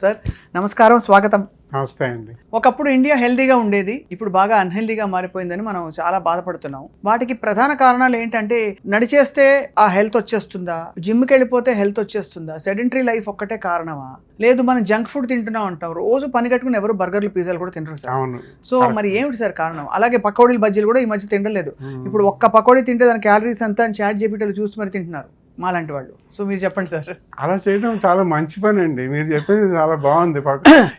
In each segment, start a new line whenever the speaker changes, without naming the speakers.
Sir నమస్కారం, స్వాగతం.
నమస్తే అండి.
ఒకప్పుడు ఇండియా హెల్దీగా ఉండేది, ఇప్పుడు బాగా అన్హెల్దీగా మారిపోయిందని మనం చాలా బాధపడుతున్నాం. వాటికి ప్రధాన కారణాలు ఏంటంటే, నడిచేస్తే ఆ హెల్త్ వచ్చేస్తుందా, జిమ్కి వెళ్ళిపోతే హెల్త్ వచ్చేస్తుందా, సెడెంటరీ లైఫ్ ఒక్కటే కారణమా, లేదు మనం జంక్ ఫుడ్ తింటున్నాం అంటాం, రోజు పని కట్టుకుని ఎవరు బర్గర్లు పిజ్జాలు కూడా తింటారు సార్.
అవును.
సో మరి ఏమిటి సార్ కారణం? అలాగే పకోడీలు బజ్జీలు కూడా ఈ మధ్య తినలేదు. ఇప్పుడు ఒక్క పకోడీ తింటే దాని క్యాలరీస్ అంతా అని చాట్ జీపీటీలో చూసి మరి తింటున్నారు మాలాంటి వాళ్ళు. సో మీరు చెప్పండి సార్.
అలా చేయడం చాలా మంచి పని అండి. మీరు చెప్పేది చాలా బాగుంది.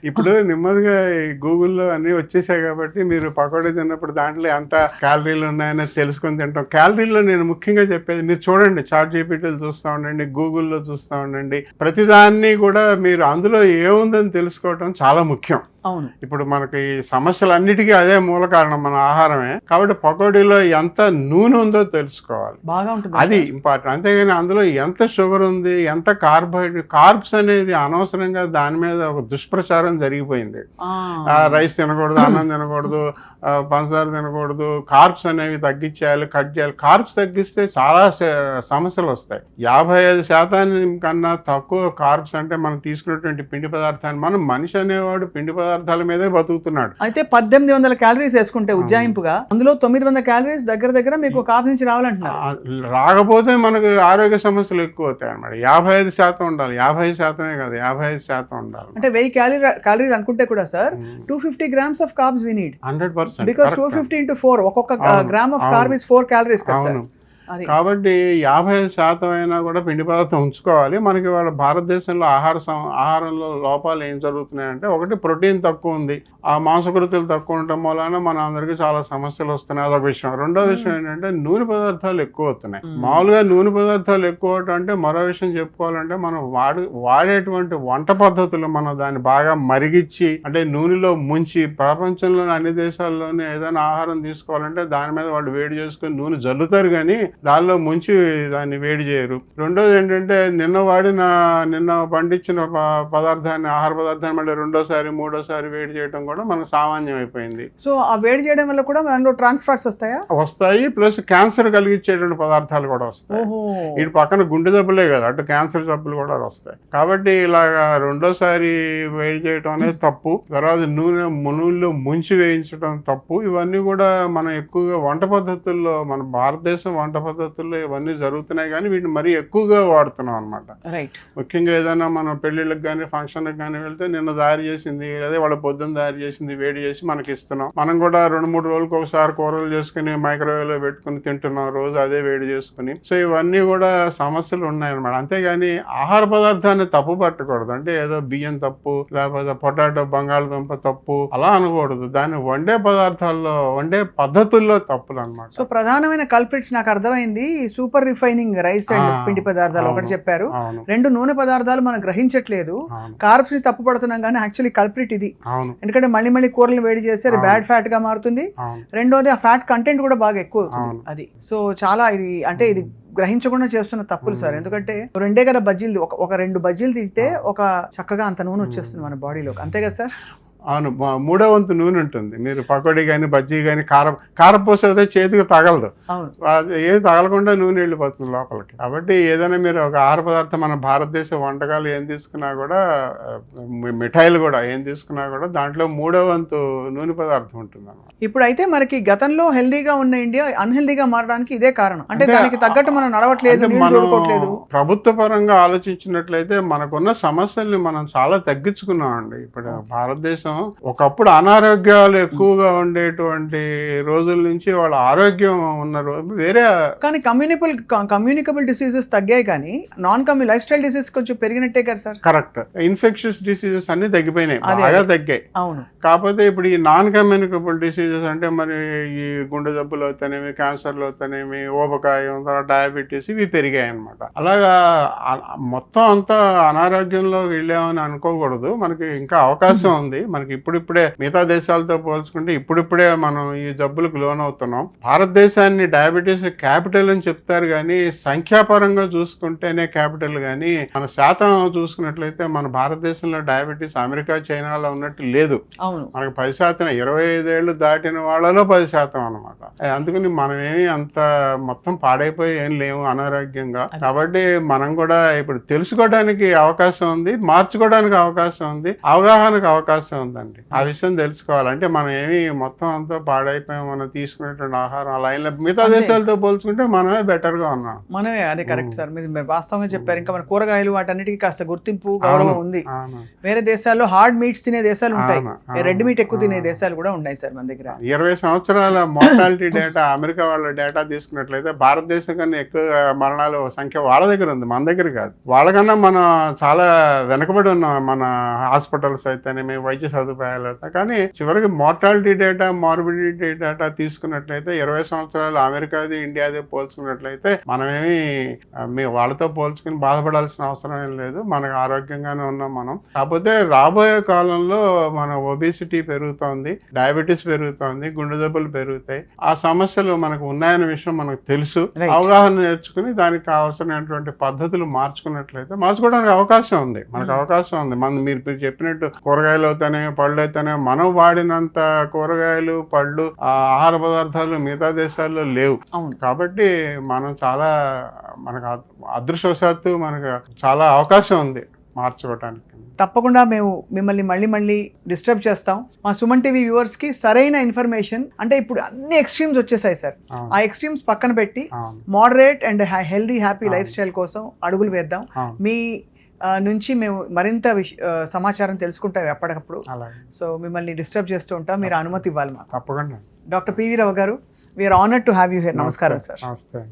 ఇప్పుడు నెమ్మదిగా గూగుల్లో అన్నీ వచ్చేసాయి కాబట్టి మీరు పకోడీ తిన్నప్పుడు దాంట్లో ఎంత క్యాలరీలు ఉన్నాయని తెలుసుకొని తింటాం. క్యాలరీలో నేను ముఖ్యంగా చెప్పేది, మీరు చూడండి, చాట్ జీపీటీలు చూస్తూ ఉండండి, గూగుల్లో చూస్తూ ఉండండి, ప్రతిదాన్ని కూడా మీరు అందులో ఏముందని తెలుసుకోవడం చాలా ముఖ్యం.
అవును.
ఇప్పుడు మనకి సమస్యలన్నిటికీ అదే మూల కారణం, మన ఆహారమే. కాబట్టి పకోడీలో ఎంత నూనె ఉందో తెలుసుకోవాలి,
బాగా ఉంటుంది,
అది ఇంపార్టెంట్. అంతేగాని అందులో ఎంత షుగర్ ఉంది, ఎంత కార్బోహైడ్రేట్, కార్బ్స్ అనేది అనవసరంగా దాని మీద ఒక దుష్ప్రచారం జరిగిపోయింది. రైస్ తినకూడదు, అన్నం తినకూడదు, పంచదార తినకూడదు, కార్బ్స్ అనేవి తగ్గించేయాలి, కట్ చేయాలి. కార్బ్స్ తగ్గిస్తే చాలా సమస్యలు వస్తాయి. 55% కన్నా తక్కువ కార్బ్స్ అంటే మనం తీసుకున్నటువంటి పిండి పదార్థాన్ని, మనం మనిషి అనేవాడు పిండి పదార్థాల మీదే బతుకుతున్నాడు.
అయితే 1800 క్యాలరీస్ వేసుకుంటే ఉజ్జాయింపుగా, అందులో 900 క్యాలరీస్ దగ్గర మీకు కాపు నుంచి రావాలంటున్నారు.
రాకపోతే మనకు ఆరోగ్య సమస్యలు ఎక్కువ అవుతాయి అన్నమాట. 55% ఉండాలి, 50% కాదు, 55% ఉండాలి.
అంటే 1000 క్యాలరీస్ అనుకుంటే కూడా sir 250 grams of carbs we need.
100%.
Because 250 into 4, ఒక్కొక్క gram of carb is 4 calories కదా సార్.
కాబట్టి 50% అయినా కూడా పిండి పదార్థం ఉంచుకోవాలి. మనకి వాళ్ళ భారతదేశంలో ఆహారంలో లోపాలు ఏం జరుగుతున్నాయంటే, ఒకటి ప్రోటీన్ తక్కువ ఉంది, ఆ మాంసకృతులు తక్కువ ఉండటం వలన మన అందరికీ చాలా సమస్యలు వస్తున్నాయి, అదొక విషయం. రెండో విషయం ఏంటంటే నూనె పదార్థాలు ఎక్కువ అవుతున్నాయి. మామూలుగా నూనె పదార్థాలు ఎక్కువ అవటం అంటే, మరో విషయం చెప్పుకోవాలంటే, మనం వాడేటువంటి వంట పద్ధతులు, మనం దాన్ని బాగా మరిగించి, అంటే నూనెలో ముంచి, ప్రపంచంలోని అన్ని దేశాల్లోనే ఏదైనా ఆహారం తీసుకోవాలంటే దాని మీద వాళ్ళు వేడి చేసుకుని నూనె జల్లుతారు, కానీ దానిలో ముంచి దాన్ని వేడి చేయరు. రెండోది ఏంటంటే, నిన్న పండించిన పదార్థాన్ని, ఆహార పదార్థాన్ని మళ్ళీ రెండోసారి మూడోసారి వేడి చేయడం కూడా మనకు సామాన్యం అయిపోయింది.
సో ఆ వేడి చేయడం వల్ల కూడా మనలో ట్రాన్స్ ఫ్యాట్స్ వస్తాయి,
ప్లస్ క్యాన్సర్ కలిగించేటువంటి పదార్థాలు కూడా వస్తాయి. ఇటు పక్కన గుండె జబ్బులే కదా, అటు క్యాన్సర్ జబ్బులు కూడా వస్తాయి. కాబట్టి ఇలాగా రెండోసారి వేడి చేయడం అనేది తప్పు. తర్వాత నూనెలో ముంచి వేయించడం తప్పు. ఇవన్నీ కూడా మనం ఎక్కువగా వంట పద్ధతుల్లో, మన భారతదేశం వంట పద్ధతుల్లో ఇవన్నీ జరుగుతున్నాయి, కానీ వీటిని మరీ ఎక్కువగా వాడుతున్నాం అనమాట. ముఖ్యంగా ఏదైనా మనం పెళ్లిళ్ళకి కానీ ఫంక్షన్లకు కానీ వెళ్తే, నిన్న తయారు చేసింది, అదే వాళ్ళ పొద్దున్న తయారు చేసింది వేడి చేసి మనకి ఇస్తున్నాం. మనం కూడా 2-3 రోజులకు ఒకసారి కూరలు చేసుకుని మైక్రోవేవ్ లో పెట్టుకుని తింటున్నాం, రోజు అదే వేడి చేసుకుని. సో ఇవన్నీ కూడా సమస్యలు ఉన్నాయన్నమాట. అంతేగాని ఆహార పదార్థాన్ని తప్పు పట్టకూడదు. అంటే ఏదో బియ్యం తప్పు, లేకపోతే పొటాటో, బంగాళదుంప తప్పు అలా అనకూడదు. దాన్ని వండే పదార్థాల్లో, వండే పద్ధతుల్లో తప్పులు అనమాట.
సో ప్రధానమైన కల్ప్రిట్స్ నాకు అర్థమైంది, సూపర్ రిఫైనింగ్ రైస్ అండ్ పిండి పదార్థాలు ఒకటి చెప్పారు. 2 నూనె పదార్థాలు మనం గ్రహించట్లేదు, కార్బ్స్ ని తప్పు పడుతున్నాం, కానీ యాక్చువల్లీ కల్ప్రిట్ ఇది. ఎందుకంటే మళ్ళీ కూరలు వేడి చేస్తే అది బ్యాడ్ ఫ్యాట్ గా మారుతుంది. రెండోది ఆ ఫ్యాట్ కంటెంట్ కూడా బాగా ఎక్కువ అవుతుంది అది. సో చాలా ఇది అంటే ఇది గ్రహించకుండా చేస్తున్న తప్పులు సార్. ఎందుకంటే 2 కదా బజ్జీలు, ఒక 2 బజ్జీలు తింటే ఒక చక్కగా అంత నూనె వచ్చేస్తుంది మన బాడీలోకి, అంతే కదా సార్?
అవును, 3వ వంతు నూనె ఉంటుంది. మీరు పకోడీ కానీ బజ్జీ కానీ కారపూస అయితే చేతికి తగలదు, ఏది తగలకుండా నూనె వెళ్ళిపోతుంది లోపలికి. కాబట్టి ఏదైనా మీరు ఒక ఆహార పదార్థం, మన భారతదేశ వంటకాలు ఏం తీసుకున్నా కూడా, మిఠాయిలు కూడా ఏం తీసుకున్నా కూడా దాంట్లో 3వ వంతు నూనె పదార్థం ఉంటుంది అన్నమాట.
ఇప్పుడైతే మనకి గతంలో హెల్దీగా ఉన్న ఇండియా అన్హెల్దీగా మారడానికి ఇదే కారణం. అంటే దానికి తగ్గట్టు మనం నడవట్లేదు,
ప్రభుత్వ పరంగా ఆలోచించినట్లయితే మనకున్న సమస్యల్ని మనం చాలా తగ్గించుకున్నామండి. ఇప్పుడు భారతదేశం ఒకప్పుడు అనారోగ్యాలు ఎక్కువగా ఉండేటువంటి రోజుల నుంచి వాళ్ళ ఆరోగ్యం ఉన్న వేరే, కానీ
కమ్యూనికబుల్ డిసీజెస్ తగ్గాయి, కానీ లైఫ్ స్టైల్ డిసీజ్ కొంచెం పెరిగినట్టే కదా సార్?
కరెక్ట్. ఇన్ఫెక్షన్స్ డిసీజెస్ అన్ని తగ్గిపోయినాయి, బాగా తగ్గాయి.
అవును.
కాకపోతే ఇప్పుడు ఈ నాన్ కమ్యూనికబుల్ డిసీజెస్ అంటే మరి ఈ గుండె జబ్బులు అవుతానేమి, క్యాన్సర్లు అవుతానేమి, ఊబకాయం, డయాబెటీస్, ఇవి పెరిగాయి అనమాట. అలాగా మొత్తం అంతా అనారోగ్యంలో వెళ్ళామని అనుకోకూడదు. మనకి ఇంకా అవకాశం ఉంది. మనకి ఇప్పుడిప్పుడే మిగతా దేశాలతో పోల్చుకుంటే ఇప్పుడిప్పుడే మనం ఈ జబ్బులకు లోన్ అవుతున్నాం. భారతదేశాన్ని డయాబెటీస్ క్యాపిటల్ అని చెప్తారు కానీ సంఖ్యాపరంగా చూసుకుంటేనే క్యాపిటల్, కానీ మన శాతం చూసుకున్నట్లయితే మన భారతదేశంలో డయాబెటీస్ అమెరికా చైనాలో ఉన్నట్టు లేదు. మనకు 10%, 25 ఏళ్ళు దాటిన వాళ్ళలో 10% అనమాట. అందుకని మనమేమి అంత మొత్తం పాడైపోయి ఏం లేవు అనారోగ్యంగా. కాబట్టి మనం కూడా ఇప్పుడు తెలుసుకోవడానికి అవకాశం ఉంది, మార్చుకోవడానికి అవకాశం ఉంది, అవగాహనకు అవకాశం ఉందండి. ఆ విషయం తెలుసుకోవాలంటే మనం ఏమి మొత్తం అంతా పాడైపోయాం. మనం తీసుకునేటువంటి ఆహారం అలా మిగతా దేశాలతో పోల్చుకుంటే మనమే బెటర్ గా ఉన్నాం.
మనమే, అదే కరెక్ట్ సార్, మీరు వాస్తవంగా చెప్పారు. ఇంకా మన కూరగాయలు వాటన్నిటికీ కాస్త గుర్తింపు, గౌరవం ఉంది. వేరే దేశాల్లో హార్డ్ మీట్స్ తినే దేశాలు ఉంటాయి, రెడ్ మీట్ ఎక్కువ తినే దేశాలు కూడా ఉన్నాయి సార్ మన దగ్గర.
20 సంవత్సరాల మోర్టాలిటీ డేటా అమెరికా వాళ్ళ డేటా తీసుకున్నట్లయితే భారతదేశం కన్నా ఎక్కువ మరణాలు సంఖ్య వాళ్ళ దగ్గర ఉంది, మన దగ్గర కాదు. వాళ్ళకన్నా మనం చాలా వెనకబడి ఉన్నాం, మన హాస్పిటల్స్ అయితేనేమి, వైద్య సదుపాయాలు అయితే. కానీ చివరికి మోర్టాలిటీ డేటా, మార్బిడిటీ డేటా తీసుకున్నట్లయితే 20 సంవత్సరాలు అమెరికాది ఇండియాది పోల్చుకున్నట్లయితే మనమేమి వాళ్ళతో పోల్చుకుని బాధపడాల్సిన అవసరం ఏం లేదు. మనకు ఆరోగ్యంగానే ఉన్నాం మనం. కాకపోతే రాబోయే కాలంలో మన ఒబేసిటీ పెరుగుతోంది, డయాబెటీస్ పెరుగుతోంది, గుండె జబ్బులు పెరుగుతాయి. ఆ సమస్యలు మనకు ఉన్నాయన్న విషయం మనకు తెలుసు. అవగాహన నేర్చుకుని దానికి కావాల్సినటువంటి పద్ధతులు మార్చుకోవడానికి అవకాశం ఉంది, మనకు అవకాశం ఉంది. మీరు చెప్పినట్టు కూరగాయలు అయితేనే, పళ్ళు అయితేనే, మనం వాడినంత కూరగాయలు, పళ్ళు, ఆహార పదార్థాలు మిగతా దేశాల్లో లేవు. కాబట్టి మనం చాలా, మనకు అదృష్టవశాత్తు మనకు చాలా అవకాశం ఉంది మార్చుకోవటానికి.
తప్పకుండా మేము మిమ్మల్ని మళ్ళీ డిస్టర్బ్ చేస్తాం. మా సుమన్ టీవీ వ్యూవర్స్ కి సరైన ఇన్ఫర్మేషన్, అంటే ఇప్పుడు అన్ని ఎక్స్ట్రీమ్స్ వచ్చేసాయి సార్, ఆ ఎక్స్ట్రీమ్స్ పక్కన పెట్టి moderate and healthy happy life style కోసం అడుగులు వేద్దాం. మీ నుంచి మేము మరింత సమాచారం తెలుసుకుంటాం ఎప్పటికప్పుడు. సో మిమ్మల్ని డిస్టర్బ్ చేస్తూ ఉంటాం, మీరు అనుమతి ఇవ్వాలి మాకు.
తప్పకుండా.
Doctor PV Rao garu, we're honoured to have you here. నమస్కారం సార్.
నమస్తే.